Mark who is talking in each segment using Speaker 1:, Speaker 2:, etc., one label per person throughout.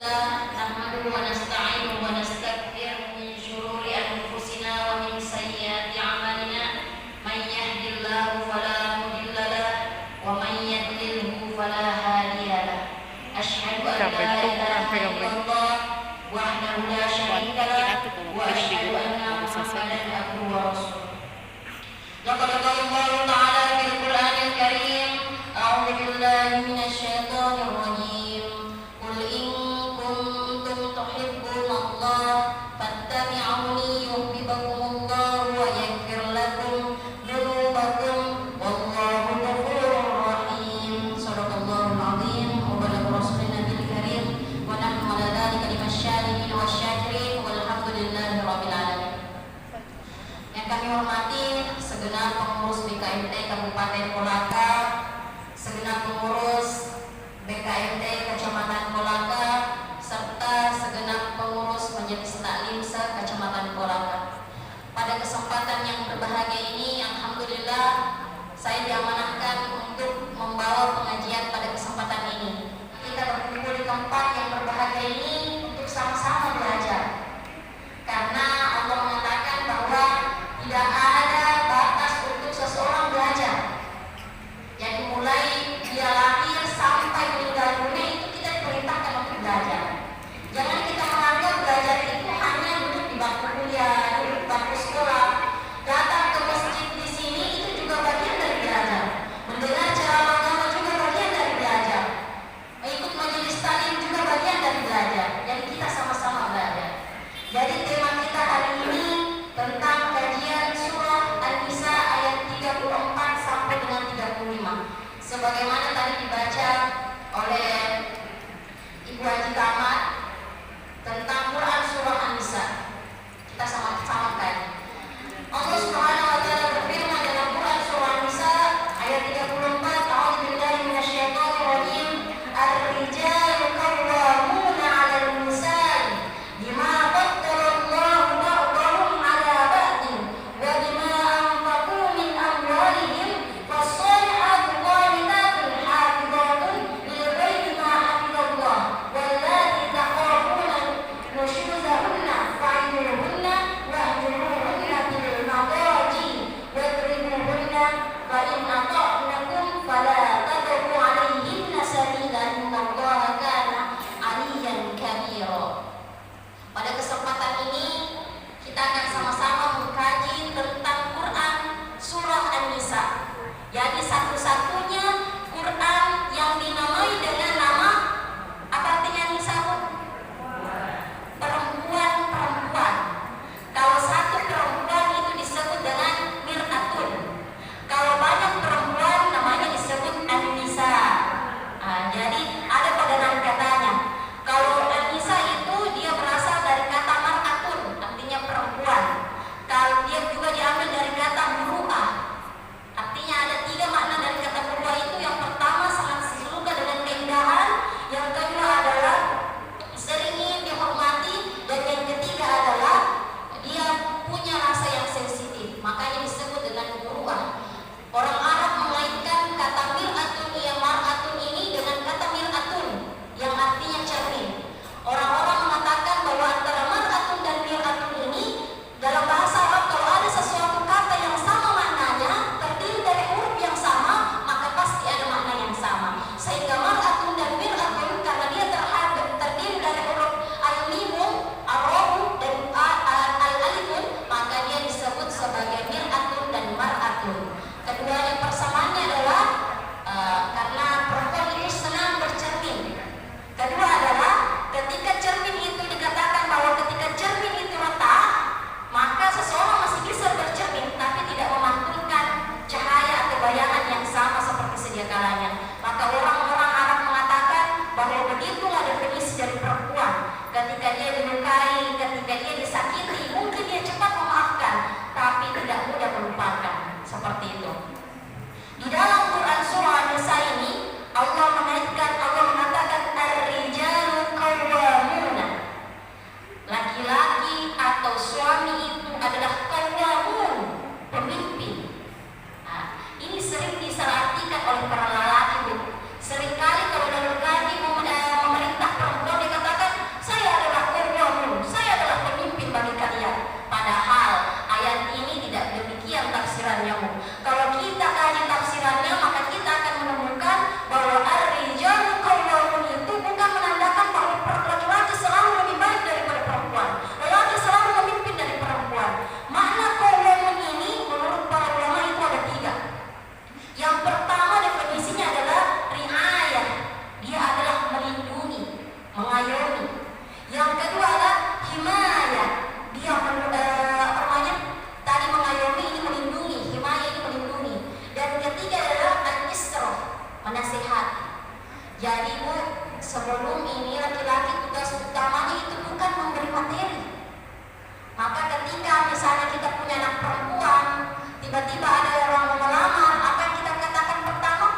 Speaker 1: نحمده ونستعينه ونستغفره من شرور أنفسنا ومن سيئات أعمالنا من يهد الله فلا مضل له ومن يضلله فلا هادي له أشهد أن لا إله إلا الله وحده لا شريك له وأشهد أن محمدا عبده ورسوله لقد قال الله تعالى في القرآن الكريم أعوذ بالله من الشيطان الرجيم قل إن كنتم تحبون الله فاتبعوني يحببكم الله ويغفر لكم ذنوبكم والله غفور رحيم صدق الله العظيم وبلغ رسول النبي الكريم ونحن على ذلك من الشاهدين والشاكرين والحمد لله رب العالمين. Yang kami hormati segenap pengurus BKMT Kabupaten Kolaka, segenap pengurus BKMT Kecamatan Kolaka, serta segenap pengurus Majelis Taklim se-Kecamatan Kolaka. Pada kesempatan yang berbahagia ini, alhamdulillah saya diamanahkan untuk membawa pengajian pada kesempatan ini. Kita berkumpul di tempat yang berbahagia ini untuk sama-sama belajar. Karena Allah mengatakan bahwa tidak ada batas untuk seseorang belajar. Jadi mulai dia lahir sampai meninggal dunia itu kita diperintahkan untuk belajar. Jangan kita menganggap belajar itu hanya duduk di bangku kuliah, duduk di bangku sekolah. Datang ke masjid di sini itu juga bagian dari belajar. Mendengar ceramah agama juga bagian dari belajar. Ikut majelis taklim juga bagian dari belajar. Jadi kita sama-sama belajar. Jadi tema kita hari ini tentang kajian surah An-Nisa ayat 34 sampai dengan 35. Sebagaimana tadi dibaca oleh Ibu Haji Kamat tentang Quran surah An-Nisa. Kita sama-sama kaji. Allah Subhanahu wa taala berfirman dalam Quran surah An-Nisa ayat 34, A'udzubillahi minasyaitonir rajim. Ar-rijalu qawwamuna 'alan nisa'i bima faddalallahu ba'dahum 'ala ba'din wa bima anfaqu min amwalihim was-salihatu qanitatun hafizatun lil-ghaibi ma hafizallah wallati takhafuna nushuzahunna fa'iduhunna wahjuruhunna fil madaji wadribuhunna fa in ata'nakum fala tabghu 'alayhinna sabila innallaha kana 'aliyyan kabira. Pada kesempatan ini kita akan sama-sama mengkaji tentang Quran surah An-Nisa. Jadi satu-satunya Quran yang dinamai dengan nama apa artinya Nisa? Perempuan-perempuan. Kalau satu perempuan itu disebut dengan mir'atun. Kalau banyak perempuan namanya disebut An-Nisa. Jadi ada padanan katanya. Kalau An-Nisa itu dia berasal dari kata mar'atun, artinya perempuan. Kalau dia juga diambil dari kata muru'ah. Artinya ada tiga makna dari kata muru'ah itu. Yang pertama sangat sesuka dengan keindahan, yang kedua adalah sering ingin dihormati, dan yang ketiga adalah dia punya rasa yang sensitif. Makanya disebut dengan muru'ah. Orang Arab mengaitkan kata mir'atun ya mar'atun ini dengan kata mir'atun yang artinya cermin. Orang-orang mengatakan bahwa antara mar'atun dan mir'atun ini dalam bahasa Arab kalau ada sesuatu kata yang sama maknanya, terdiri dari huruf yang sama, maka pasti ada makna yang sama. Sehingga mar'atun dan mir'atun karena dia terdiri dari huruf al-mimu, ar-rabu dan al-alifun, maka dia disebut sebagai mir'atun dan mar'atun. Keduanya persamaannya adalah karena perempuan itu senang bercermin. Kedua adalah ketika cermin itu dikatakan bahwa ketika cermin itu retak, maka seseorang masih bisa bercermin tapi tidak memantulkan cahaya atau bayangan yang sama seperti sedia kalanya. Maka orang-orang Arab mengatakan bahwa begitulah definisi dari perempuan. Ketika dia dilukai, ketika dia disakiti, mungkin dia cepat memaafkan, tapi tidak mudah melupakan. Seperti itu. Di dalam Quran surah An-Nisa ini Allah mengatakan ar-rijalu qawwamuna. Laki-laki atau suami itu adalah qawwamun, pemimpin. Ini sering disalahartikan oleh para lelaki. Seringkali kalau lelaki memerintah perempuan dikatakan
Speaker 2: mengayomi. Yang kedua adalah himayah, dia tadi mengayomi ini melindungi, himayah ini melindungi. Dan ketiga adalah al-isroh, menasihati. Jadi Bu, sebelum ini laki-laki tugas utamanya itu bukan memberi materi. Maka ketika misalnya kita punya anak perempuan, tiba-tiba ada orang mau melamar, apa yang kita katakan pertama?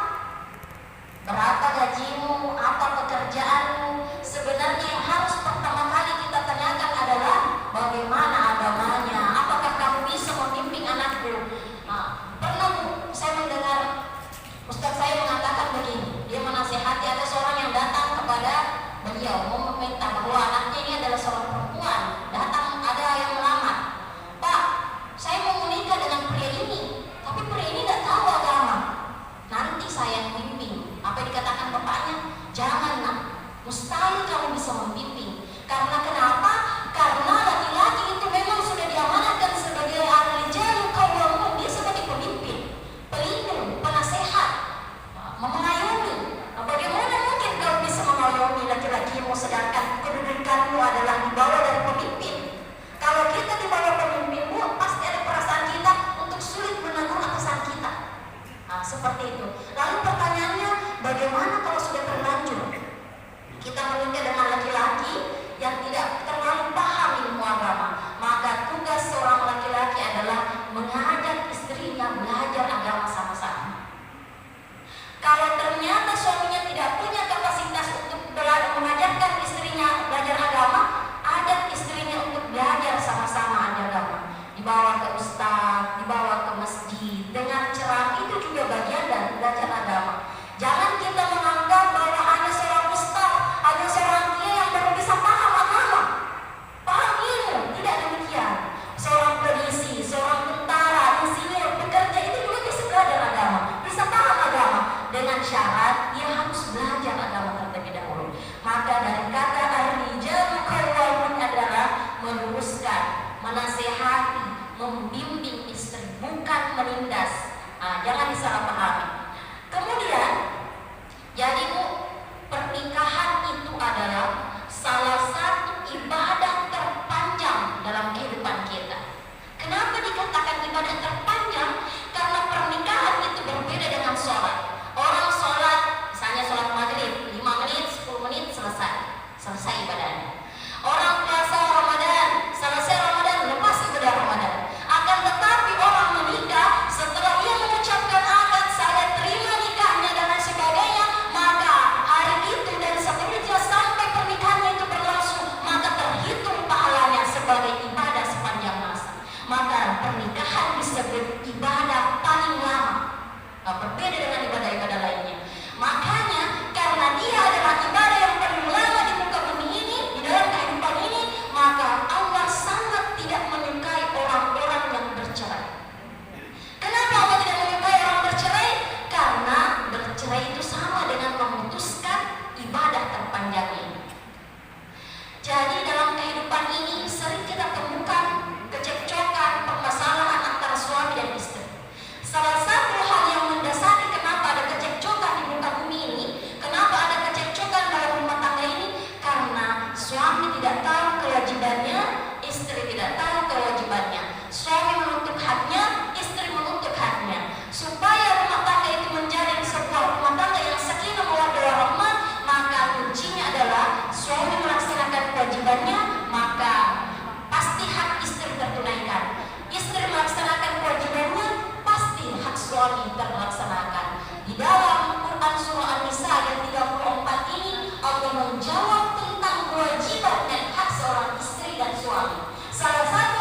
Speaker 2: Berapa gajimu? Apa pekerjaanmu? Sebenarnya yang harus pertama kali kita tanyakan adalah bagaimana agamanya? Apakah kamu bisa membimbing anakku? Pernah saya mendengar Ustaz saya mengatakan begini, dia menasihati ada seorang yang datang kepada beliau mau meminta bahwa anaknya ini adalah seorang perempuan, datang ada yang melamar. Pak, saya mau menikah dengan pria ini, tapi pria ini tidak tahu agama. Nanti saya yang bimbing. Apa yang dikatakan bapaknya? Jangan nak, mustahil kamu bisa membimbing. Karena kenapa? Karena laki-laki itu memang sudah diamanatkan sebagai ar-rijalu qawwamun, dia sebagai pemimpin, pelindung, penasehat, mengayomi. Bagaimana mungkin kau bisa mengayomi laki-lakimu sedangkan kedudukanmu adalah di bawah dari pemimpin? Kalau kita di bawah pemimpinmu, pasti ada perasaan kita untuk sulit menegur atasan kita. Seperti itu. Lalu pertanyaannya, bagaimana kalau sudah terlanjur kita menikah dengan laki-laki yang tidak terlalu paham ilmu agama? Maka tugas seorang laki-laki adalah mengajak istrinya belajar agama sama-sama. Kalau ternyata suaminya tidak punya kapasitas untuk mengajarkan istrinya belajar agama, ajak istrinya untuk belajar sama-sama agama. Dibawa ke ustaz, dibawa ke masjid, dengan ceramah, itu juga bagian dari belajar agama. Jangan kita menganggap bahwa hanya seorang ustaz, hanya seorang kiai yang baru bisa paham agama, paham ilmu. Tidak demikian. Seorang polisi, seorang tentara, insinyur, pekerja itu juga bisa belajar agama, bisa paham agama, dengan syarat dia harus belajar agama terlebih dahulu. Maka dari kata ar-rijalu qawwamun adalah meluruskan, menasehati, membimbing istri, bukan menindas. Jangan disalahpahami. Kemudian, jadi Bu, pernikahan itu adalah salah satu ibadah terpanjang dalam kehidupan kita. Kenapa dikatakan ibadah terpanjang? Karena pernikahan itu berbeda dengan sholat. Orang sholat, misalnya sholat maghrib, 5 menit, 10 menit, selesai ibadahnya. Orang puasa Ramadan, selesai Ramadan, lepas ibadah Ramadan. Akan tetapi orang menikah, setelah ia mengucapkan akad, saya terima nikahnya dan lain sebagainya, maka hari itu dan seterusnya sampai pernikahannya itu berlangsung, maka terhitung pahalanya sebagai ibadah sepanjang masa. Maka pernikahan disebut ibadah paling lama, berbeda dengan ibadah-ibadah lainnya. Makanya karena dia adalah ibadah yang paling lama di muka bumi ini, di dalam kehidupan ini, maka Allah sangat tidak menyukai orang-orang yang bercerai. Kenapa Allah tidak menyukai orang bercerai? Karena bercerai itu sama dengan memutuskan ibadah terpanjang ini. Jadi dalam kehidupan ini sering kita temukan kecekcokan, permasalahan antara suami dan istri. Salah satu hal yang mendasari kenapa ada kecekcokan di muka bumi ini, kenapa ada kecekcokan dalam rumah tangga ini, karena suami tidak tahu kewajibannya, istri tidak tahu kewajibannya. Suami menuntut haknya, istri menuntut haknya. Supaya rumah tangga itu menjadi sebuah rumah tangga yang sakinah mawaddah warahmah, maka kuncinya adalah suami melaksanakan kewajibannya, maka pasti hak istri tertunaikan. Istri melaksanakan kewajibannya, pasti hak suami terlaksanakan. Di dalam Quran surah An-Nisa ayat 34 ini, Allah menjawab tentang kewajiban dan hak seorang istri dan suami. Salah satu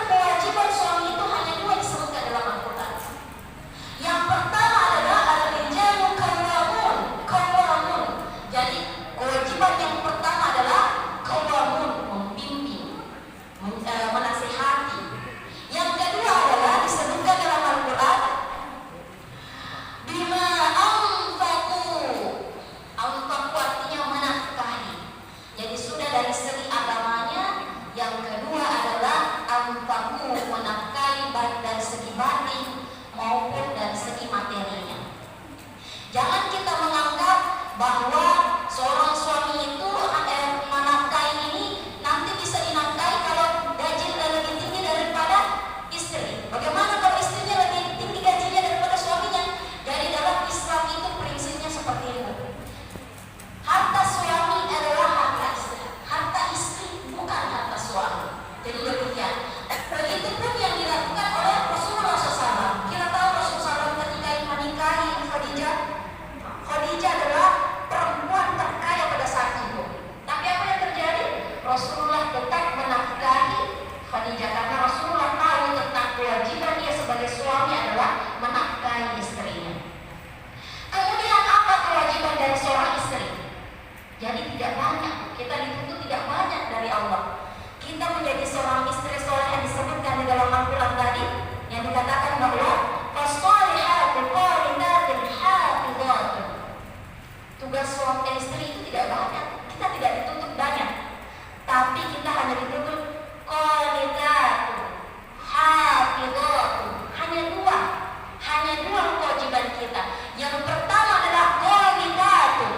Speaker 2: Rasulullah tetap menafkahi Khadijah karena Rasulullah tahu tentang kewajiban dia sebagai suami adalah menafkahi istrinya. Kemudian apa kewajiban dari seorang istri? Jadi tidak banyak, kita dituntut tidak banyak dari Allah. Kita menjadi seorang istri soleh yang disebutkan di dalam Al-Quran tadi, yang dikatakan bahwa fasolihatu qanitatun hafidhatun. Tugas suami istri itu tidak banyak, kita tidak dituntut banyak, tapi kita hanya dituntut qanitatun hafidhatun. Hanya dua kewajiban kita. Yang pertama adalah qanitatun.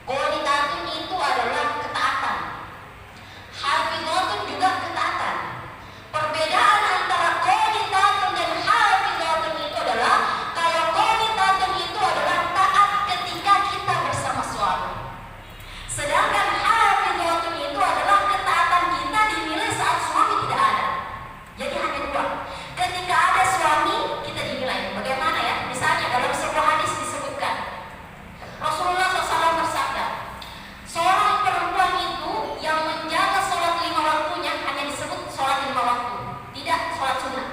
Speaker 2: Qanitatun itu adalah ketaatan. Hafidhatun juga ketaatan. Perbedaan antara qanitatun dan hafidhatun itu adalah kalau qanitatun itu adalah taat ketika kita bersama suami. Sedangkan hafidhatun itu adalah ketaatan kita dinilai saat suami tidak ada. Jadi hanya dua. Ketika ada suami kita dinilai. Bagaimana ya? Misalnya dalam sebuah hadis disebutkan Rasulullah SAW bersabda, seorang perempuan itu yang menjaga sholat 5 waktunya hanya disebut sholat 5 waktu, tidak sholat sunnah.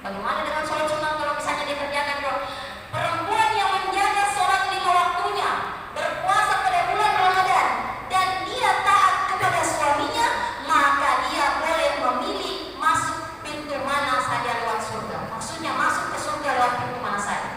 Speaker 2: Bagaimana dengan sholat sunnah kalau misalnya dikerjakan? Perempuan yang menjaga sholat 5 waktunya, berpuasa pada bulan Ramadan, dan dia taat kepada suaminya, maka dia boleh memilih masuk pintu mana saja lewat surga. Maksudnya masuk ke surga lewat pintu mana saja.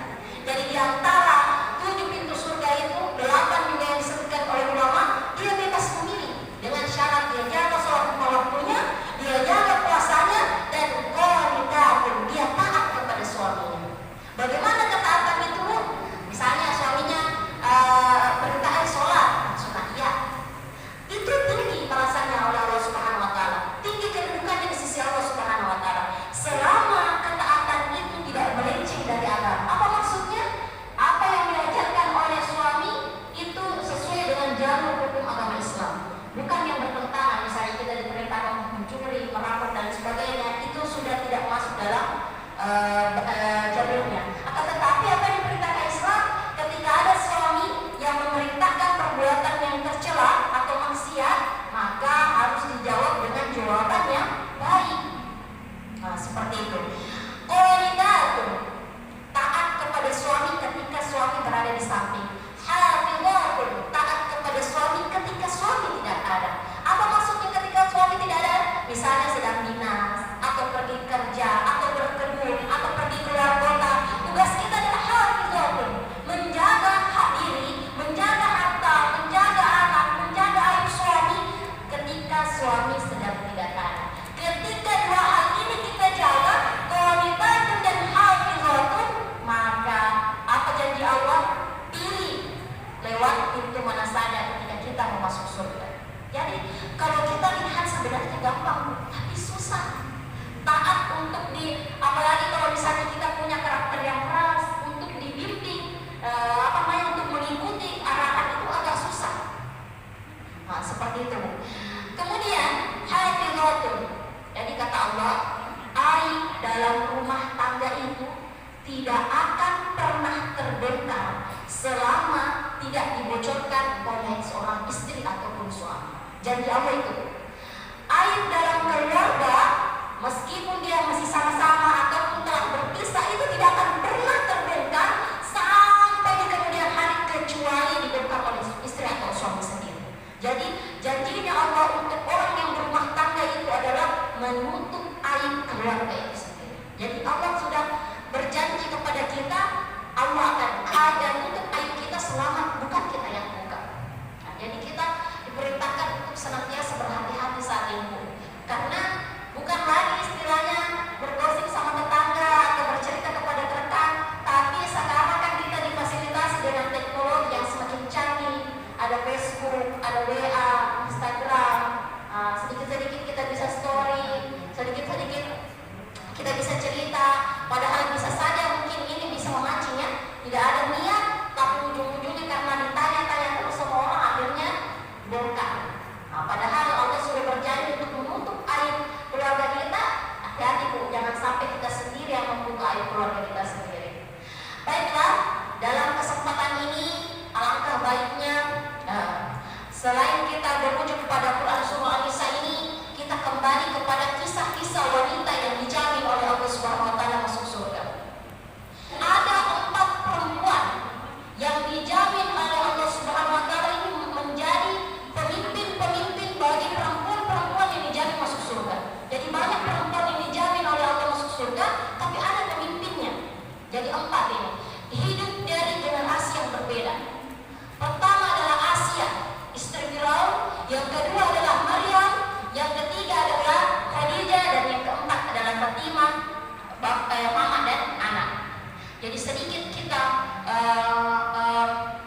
Speaker 2: Jadi di antara 7 pintu surga itu 8 juga yang disebutkan oleh ulama, dia bebas memilih dengan syarat dia jaga sholat 5 waktunya, dia jaga puasanya, dan qanitatun, dia taat kepada suaminya. Bagaimana ketaatan itu? Misalnya suaminya perintahkan sholat sunnah, ya itu tinggi balasannya oleh Allah Subhanahu wa taala, tinggi kedudukannya di sisi Allah Subhanahu wa taala selama ketaatan itu tidak melenceng dari agama. Apa maksudnya? Apa yang diajarkan oleh suami itu sesuai dengan jalur hukum agama Islam, bukan yang bertentangan. Misalnya kita diperintahkan mencuri, merampok dan sebagainya, itu sudah tidak masuk dalam jalurnya. Akan tetapi apa yang diperintahkan Islam, ketika ada suami yang memerintahkan perbuatan yang tercela atau maksiat, maka harus dijawab dengan jawaban yang baik. Nah, seperti itu. Qanitatun, taat kepada suami ketika suami berada di samping. Hafidhatun, taat kepada suami ketika suami tidak ada. Apa maksudnya ketika suami tidak ada? Misalnya sedang dinas, atau pergi kerja, atau berkebun, atau pergi keluar kota. Tugas kita adalah hafidhatun, menjaga hak diri, menjaga harta, menjaga anak, menjaga aib suami ketika suami sedang tidak ada. Ketika dua hal ini kita jaga, qanitatun dan hafidhatun, maka apa janji Allah? Pilih lewat pintu mana saja ketika kita mau masuk surga. Jadi kalau kita lihat sebenarnya gampang, tapi susah. Taat untuk apalagi kalau misalnya kita punya karakter yang keras, untuk dibimbing, untuk mengikuti arahan itu agak susah. Nah, seperti itu. Kemudian hafidhatun. Jadi kata Allah, aib dalam rumah tangga itu tidak akan pernah terbongkar selama tidak dibocorkan oleh seorang istri ataupun suami. Janji Allah itu. Aib dalam keluarga, meskipun dia masih sama-sama ataupun telah berpisah, itu tidak akan pernah terbongkar sampai di kemudian hari, kecuali dibongkar oleh istri atau suami sendiri. Jadi janjinya Allah untuk orang yang berumah tangga itu adalah menutup aib keluarga itu sendiri. Jadi Allah sudah berjanji kepada kita, Allah akan menutup aib kita selama bukan kita yang buka. Nah, jadi kita diperintahkan untuk senantiasa berhati-hati saat ini, karena bukan lagi istilahnya bergosip sama tetangga atau bercerita kepada rekan keempat ini hidup dari generasi yang berbeda. Pertama adalah Asia, istri Firaun. Yang kedua adalah Maryam. Yang ketiga adalah Khadijah. Dan yang keempat adalah Fatimah, mama dan anak. Jadi sedikit kita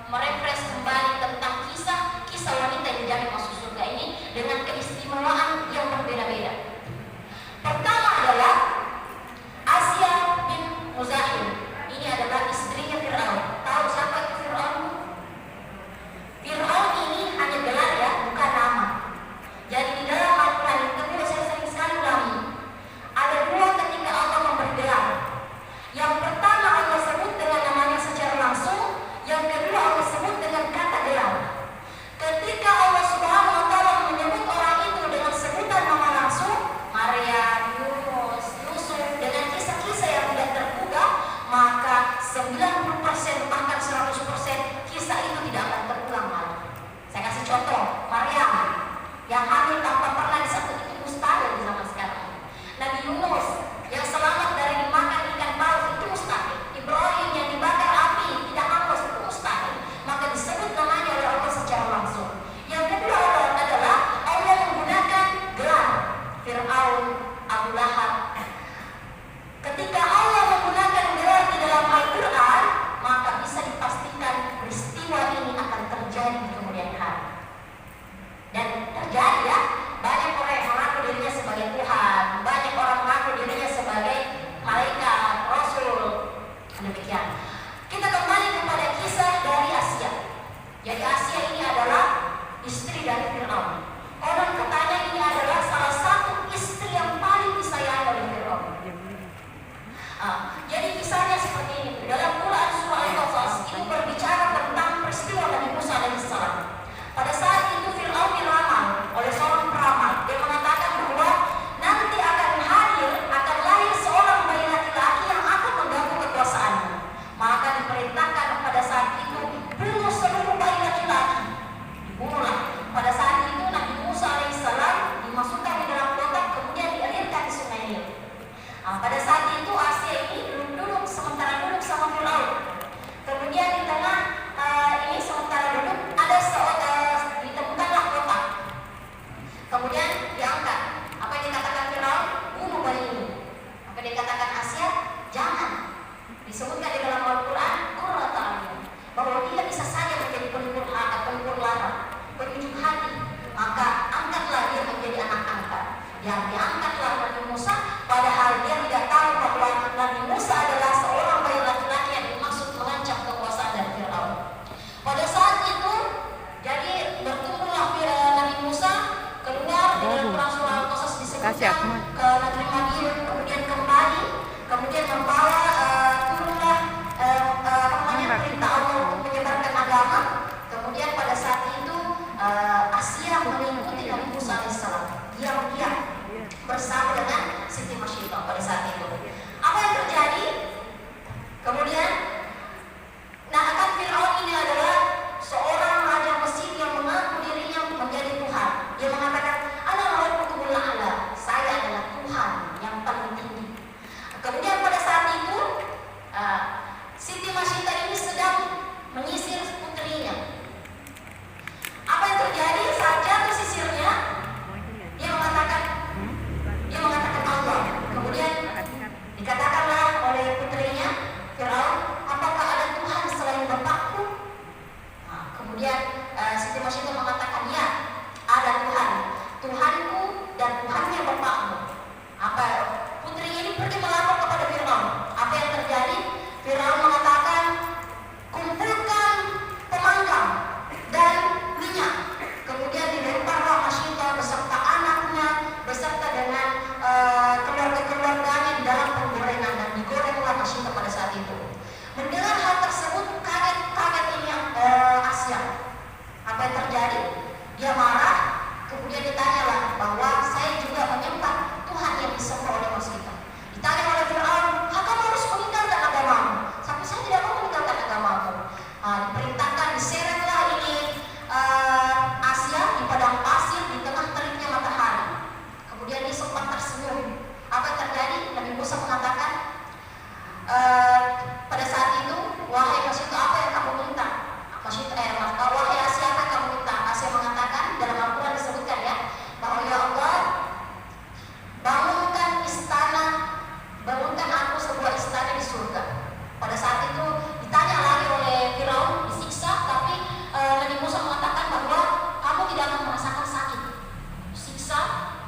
Speaker 2: merefresh kembali tentang kisah wanita yang dijamin masuk surga ini dengan keistimewaan yang berbeda-beda. Pertama adalah Asia bin Muzahim. Ini adalah istrinya Fir'aun. Tahu siapa itu Fir'aun? Fir'aun ini hanya gelar ya, bukan nama. Jadi di dalam Al-Quran yang kedua saya sering sekali ulangi. Ada dua ketika Allah memberi gelar. Yang pertama Allah sebut dengan namanya secara langsung. Yang kedua Allah sebut dengan kata gelar. Ketika Allah Subhanahu wa Ta'ala menyebut orang itu dengan sebutan nama langsung, Maria, Yunus, Yusuf, dengan kisah-kisah yang tidak terduga, maka 90% bahkan 100% kisah itu tidak akan terulang lagi. Saya kasih contoh, Maryam yang hamil tanpa pernah disebut itu mustahil di zaman sekarang. Nabi Yunus yang selamat dari dimakan ikan paus itu mustahil. Ibrahim yang dibakar api tidak hangus itu mustahil. Maka disebut namanya oleh Allah secara langsung. Yang kedua adalah Allah menggunakan gelar. Fir'aun, Abu Lahab. Ketika Allah menggunakan gelar di dalam Al-Quran, maka bisa dipastikan peristiwa ini akan terjadi di kemudian hari. Dan terjadi ya, banyak orang yang mengaku dirinya sebagai Tuhan, banyak orang mengaku dirinya sebagai malaikat, rasul. Demikian. Kita kembali kepada kisah dari Asia. Jadi Asia ini adalah istri dari Fir'aun. Orang katanya ini adalah salah satu istri yang paling disayangi oleh Fir'aun. Jadi kisahnya seperti ini. Dalam Quran surah Al-Qasas itu berbicara tentang peristiwa Nabi Musa alaihissalam. Pada saat itu Fir'aun diramal oleh seorang peramal. Dia mengatakan bahwa nanti akan lahir seorang bayi laki-laki yang akan mengganggu kekuasaannya. Maka diperintahkan pada saat itu bunuh seluruh bayi laki-laki. Bunuhlah. Pada saat itu Nabi Musa alaihissalam dimasukkan di dalam kotak kemudian dialirkan di sungai Nil. Pada saat itu Asia ini duduk sama Fir'aun. Kemudian di tengah ini sementara duduk ada ditemukanlah kotak. Kemudian diangkat. Apa yang dikatakan Fir'aun? Bunuh bayi ini. Apa yang dikatakan Asia? Jangan. Disebutkan di dalam Al-Quran qurrata a'yun, bahwa dia bisa saja menjadi pelipur lara, penunjuk hati. Maka angkatlah dia menjadi anak angkat. Yang diangkatlah Nabi Musa, padahal dia tidak tahu bahwa Nabi Musa adalah seorang bayi laki-laki yang dimaksud mengancam kekuasaan dari Fir'aun. Pada saat itu, jadi berkumpullah Nabi Musa keluar di dalam Quran surah Al-Qasas disebutkan ke negeri Madian, kemudian kembali, kemudian membawa turunlah perintah Allah untuk menyebarkan agama. Kemudian pada saat itu Asia mengikuti Nabi Musa alaihissalam diam-diam bersama dengan Siti Masyidah pada saat itu. Apa yang terjadi? Kemudian akan Fir'aun ini adalah seorang raja Mesir yang mengaku dirinya menjadi Tuhan. Dia mengatakan, "Ana rabbukumul a'la." Saya adalah Tuhan yang paling tinggi. Kemudian pada saat itu Siti Masyidah ini sedang menyisir putrinya. Apa yang terjadi saat jatuh sisirnya? Dia mengatakan Allah. Kemudian dikatakanlah oleh putrinya Fir'aun,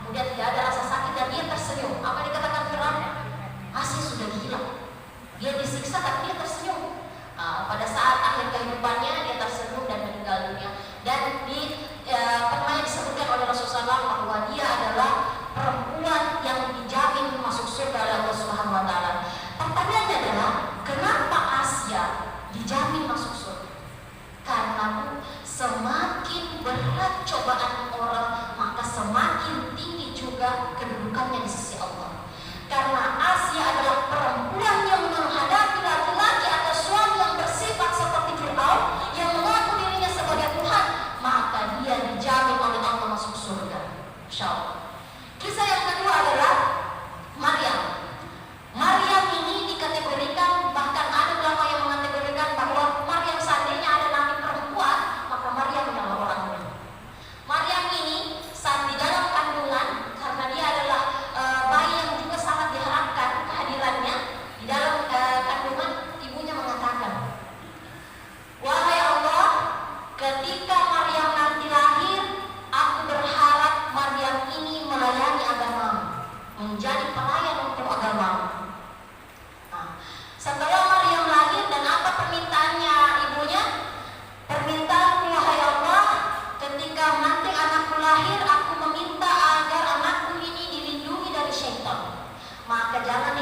Speaker 2: kemudian tidak ada rasa sakit dan dia tersenyum. Apa dikatakan Firaun? Asia sudah gila. Dia disiksa tapi dia tersenyum. Pada saat akhir kehidupannya dia tersenyum dan meninggal dunia. Dan pernah disebutkan oleh Rasulullah SAW bahwa dia adalah perempuan yang dijamin masuk surga oleh Allah Subhanahu Wa Taala. Pertanyaannya adalah kenapa Asia dijamin masuk surga? Karena semakin berat cobaan orang, maka semakin tinggi juga kedudukannya di sisi Allah. Karena Asia adalah perempuan yang menghadapi laki-laki atau suami yang bersifat seperti Fir'aun, yang mengaku dirinya sebagai Tuhan, maka dia dijamin oleh Allah masuk surga. Insya Allah. Kisah yang kedua adalah Maryam. Maryam ini dikategorikan, bahkan ada ulama yang mengategorikan bahwa Maryam seandainya ada nabi perempuan, maka Maryam adalah orang ini. Maryam ini saat di dalam kandungan, karena dia adalah bayi yang juga sangat diharapkan kehadirannya di dalam kandungan, ibunya mengatakan, wahai Allah, ketika Maryam nanti lahir, aku berharap Maryam ini melayani agamamu, menjadi pelayan untuk agamamu. Setelah Maryam lahir, dan apa permintaannya ibunya? Permintaanku, wahai Allah, ketika nanti anakku lahir, aku meminta agar anakku ini dilindungi dari syaitan. Maka jangan